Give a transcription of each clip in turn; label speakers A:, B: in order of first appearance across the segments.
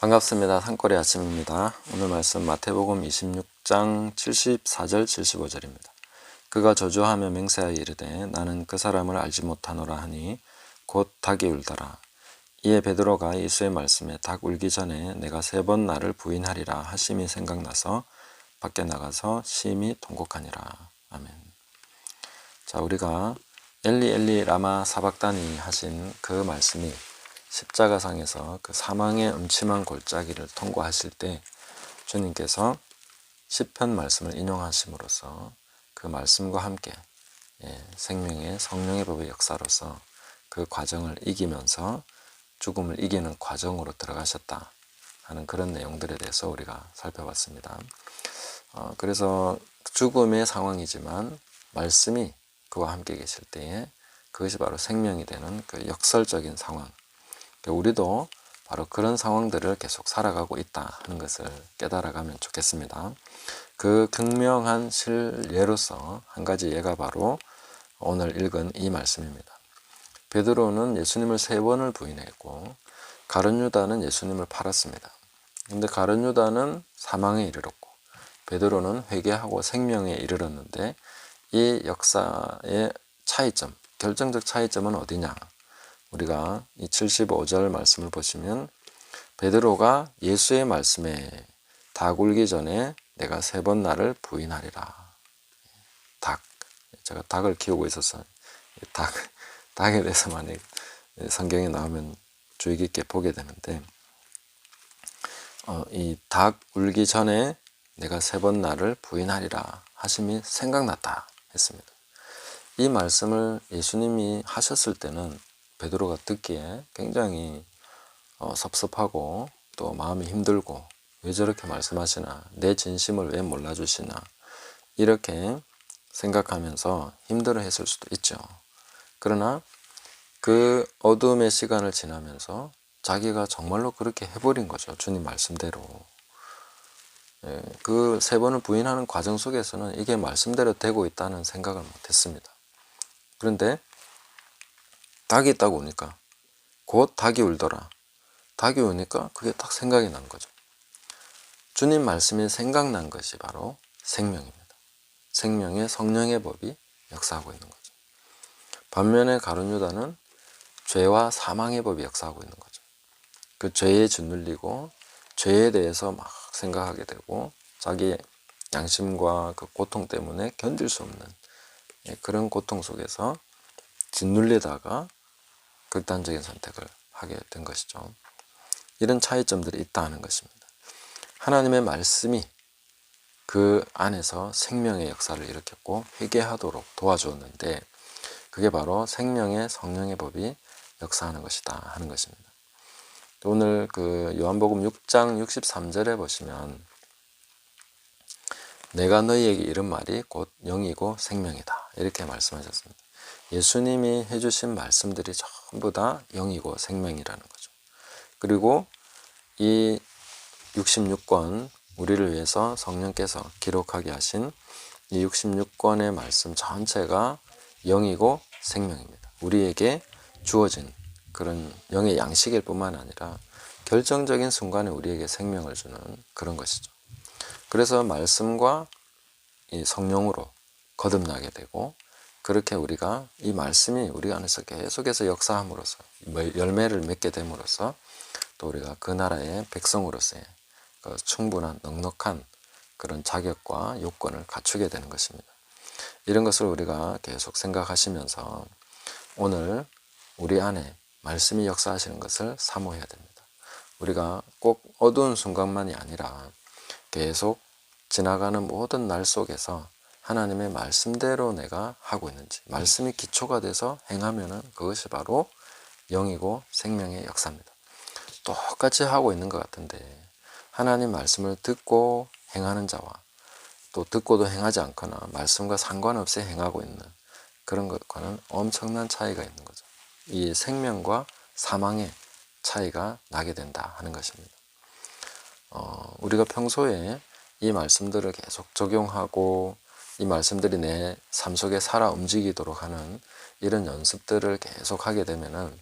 A: 반갑습니다. 산골의 아침입니다. 오늘 말씀 마태복음 26장 74절 75절입니다. 그가 저주하며 맹세하여 이르되 나는 그 사람을 알지 못하노라 하니 곧 닭이 울더라. 이에 베드로가 예수의 말씀에 닭 울기 전에 내가 3번 나를 부인하리라 하심이 생각나서 밖에 나가서 심히 통곡하니라. 아멘. 자, 우리가 엘리 엘리 라마 사박다니 하신 그 말씀이 십자가상에서 그 사망의 음침한 골짜기를 통과하실 때 주님께서 시편 말씀을 인용하심으로써 그 말씀과 함께 생명의 성령의 법의 역사로서 그 과정을 이기면서 죽음을 이기는 과정으로 들어가셨다 하는 그런 내용들에 대해서 우리가 살펴봤습니다. 그래서 죽음의 상황이지만 말씀이 그와 함께 계실 때에 그것이 바로 생명이 되는 그 역설적인 상황, 우리도 바로 그런 상황들을 계속 살아가고 있다 하는 것을 깨달아가면 좋겠습니다. 그 극명한 실례로서 한 가지 예가 바로 오늘 읽은 이 말씀입니다. 베드로는 예수님을 3번을 부인했고 가룟 유다는 예수님을 팔았습니다. 근데 가룟 유다는 사망에 이르렀고 베드로는 회개하고 생명에 이르렀는데 이 역사의 차이점, 결정적 차이점은 어디냐? 우리가 이 75절 말씀을 보시면 베드로가 예수의 말씀에 닭 울기 전에 내가 3번 나를 부인하리라. 닭. 제가 닭을 키우고 있어서 닭에 대해서 만약 성경에 나오면 주의 깊게 보게 되는데 이 닭 울기 전에 내가 3번 나를 부인하리라 하심이 생각났다 했습니다. 이 말씀을 예수님이 하셨을 때는 베드로가 듣기에 굉장히 섭섭하고 또 마음이 힘들고 왜 저렇게 말씀하시나, 내 진심을 왜 몰라주시나 이렇게 생각하면서 힘들어했을 수도 있죠. 그러나 그 어둠의 시간을 지나면서 자기가 정말로 그렇게 해버린 거죠. 주님 말씀대로. 그 3번을 부인하는 과정 속에서는 이게 말씀대로 되고 있다는 생각을 못했습니다. 그런데 닭이 있다고 오니까 곧 닭이 울더라. 닭이 우니까 그게 딱 생각이 난 거죠. 주님 말씀이 생각난 것이 바로 생명입니다. 생명의 성령의 법이 역사하고 있는 거죠. 반면에 가룟 유다는 죄와 사망의 법이 역사하고 있는 거죠. 그 죄에 짓눌리고 죄에 대해서 막 생각하게 되고 자기 양심과 그 고통 때문에 견딜 수 없는 그런 고통 속에서 짓눌리다가 극단적인 선택을 하게 된 것이죠. 이런 차이점들이 있다는 것입니다. 하나님의 말씀이 그 안에서 생명의 역사를 일으켰고 회개하도록 도와주었는데 그게 바로 생명의 성령의 법이 역사하는 것이다 하는 것입니다. 오늘 그 요한복음 6장 63절에 보시면 내가 너희에게 이른 말이 곧 영이고 생명이다 이렇게 말씀하셨습니다. 예수님이 해주신 말씀들이 전부 다 영이고 생명이라는 거죠. 그리고 이 66권 우리를 위해서 성령께서 기록하게 하신 이 66권의 말씀 전체가 영이고 생명입니다. 우리에게 주어진 그런 영의 양식일 뿐만 아니라 결정적인 순간에 우리에게 생명을 주는 그런 것이죠. 그래서 말씀과 이 성령으로 거듭나게 되고 그렇게 우리가 이 말씀이 우리 안에서 계속해서 역사함으로써 열매를 맺게 됨으로써 또 우리가 그 나라의 백성으로서의 그 충분한 넉넉한 그런 자격과 요건을 갖추게 되는 것입니다. 이런 것을 우리가 계속 생각하시면서 오늘 우리 안에 말씀이 역사하시는 것을 사모해야 됩니다. 우리가 꼭 어두운 순간만이 아니라 계속 지나가는 모든 날 속에서 하나님의 말씀대로 내가 하고 있는지, 말씀이 기초가 돼서 행하면은 그것이 바로 영이고 생명의 역사입니다. 똑같이 하고 있는 것 같은데 하나님 말씀을 듣고 행하는 자와 또 듣고도 행하지 않거나 말씀과 상관없이 행하고 있는 그런 것과는 엄청난 차이가 있는 거죠. 이 생명과 사망의 차이가 나게 된다 하는 것입니다. 우리가 평소에 이 말씀들을 계속 적용하고 이 말씀들이 내 삶 속에 살아 움직이도록 하는 이런 연습들을 계속 하게 되면은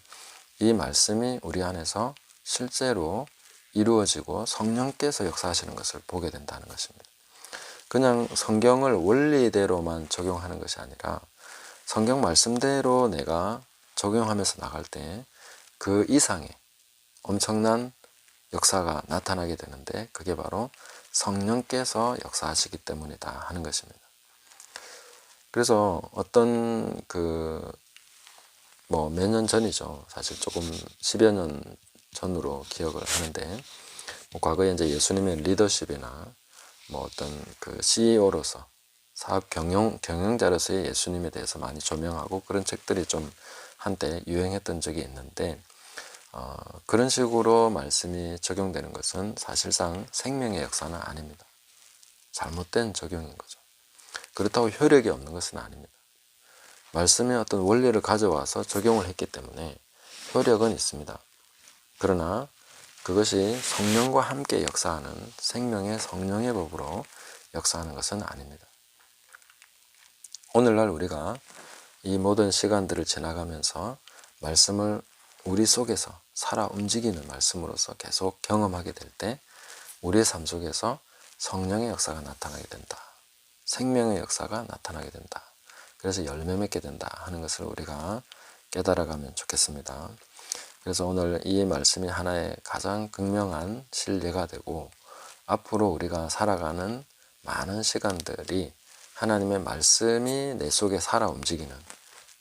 A: 이 말씀이 우리 안에서 실제로 이루어지고 성령께서 역사하시는 것을 보게 된다는 것입니다. 그냥 성경을 원리대로만 적용하는 것이 아니라 성경 말씀대로 내가 적용하면서 나갈 때 그 이상의 엄청난 역사가 나타나게 되는데, 그게 바로 성령께서 역사하시기 때문이다 하는 것입니다. 그래서 어떤 몇 년 전이죠. 사실 조금 10여 년 전으로 기억을 하는데, 과거에 이제 예수님의 리더십이나 어떤 CEO로서 사업 경영자로서의 예수님에 대해서 많이 조명하고 그런 책들이 좀 한때 유행했던 적이 있는데, 그런 식으로 말씀이 적용되는 것은 사실상 생명의 역사는 아닙니다. 잘못된 적용인 거죠. 그렇다고 효력이 없는 것은 아닙니다. 말씀의 어떤 원리를 가져와서 적용을 했기 때문에 효력은 있습니다. 그러나 그것이 성령과 함께 역사하는 생명의 성령의 법으로 역사하는 것은 아닙니다. 오늘날 우리가 이 모든 시간들을 지나가면서 말씀을 우리 속에서 살아 움직이는 말씀으로서 계속 경험하게 될 때 우리의 삶 속에서 성령의 역사가 나타나게 된다. 생명의 역사가 나타나게 된다. 그래서 열매 맺게 된다 하는 것을 우리가 깨달아가면 좋겠습니다. 그래서 오늘 이 말씀이 하나의 가장 극명한 실례가 되고, 앞으로 우리가 살아가는 많은 시간들이 하나님의 말씀이 내 속에 살아 움직이는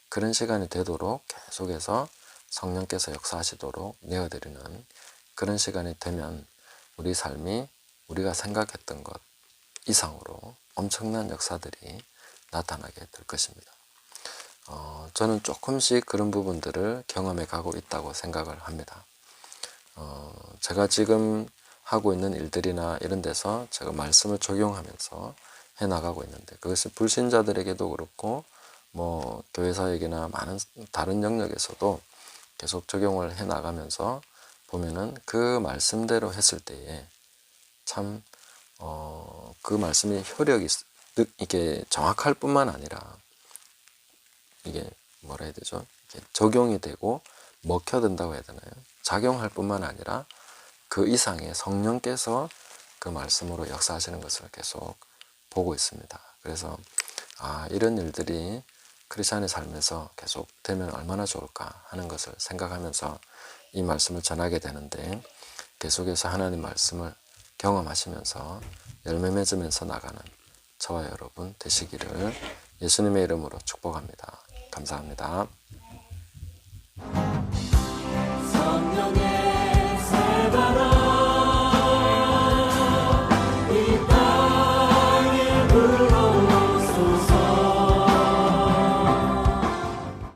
A: 그런 시간이 되도록 계속해서 성령께서 역사하시도록 내어드리는 그런 시간이 되면 우리 삶이 우리가 생각했던 것 이상으로 엄청난 역사들이 나타나게 될 것입니다. 저는 조금씩 그런 부분들을 경험해 가고 있다고 생각을 합니다. 제가 지금 하고 있는 일들이나 이런 데서 제가 말씀을 적용하면서 해나가고 있는데, 그것이 불신자들에게도 그렇고 교회사역이나 많은 다른 영역에서도 계속 적용을 해나가면서 보면은 그 말씀대로 했을 때에 참 그 말씀이 효력이 이게 정확할 뿐만 아니라 이게 뭐라 해야 되죠? 이게 적용이 되고 먹혀든다고 해야 되나요? 작용할 뿐만 아니라 그 이상의 성령께서 그 말씀으로 역사하시는 것을 계속 보고 있습니다. 그래서 이런 일들이 크리스찬의 삶에서 계속 되면 얼마나 좋을까 하는 것을 생각하면서 이 말씀을 전하게 되는데, 계속해서 하나님 말씀을 경험하시면서 열매 맺으면서 나가는 저와 여러분 되시기를 예수님의 이름으로 축복합니다. 감사합니다.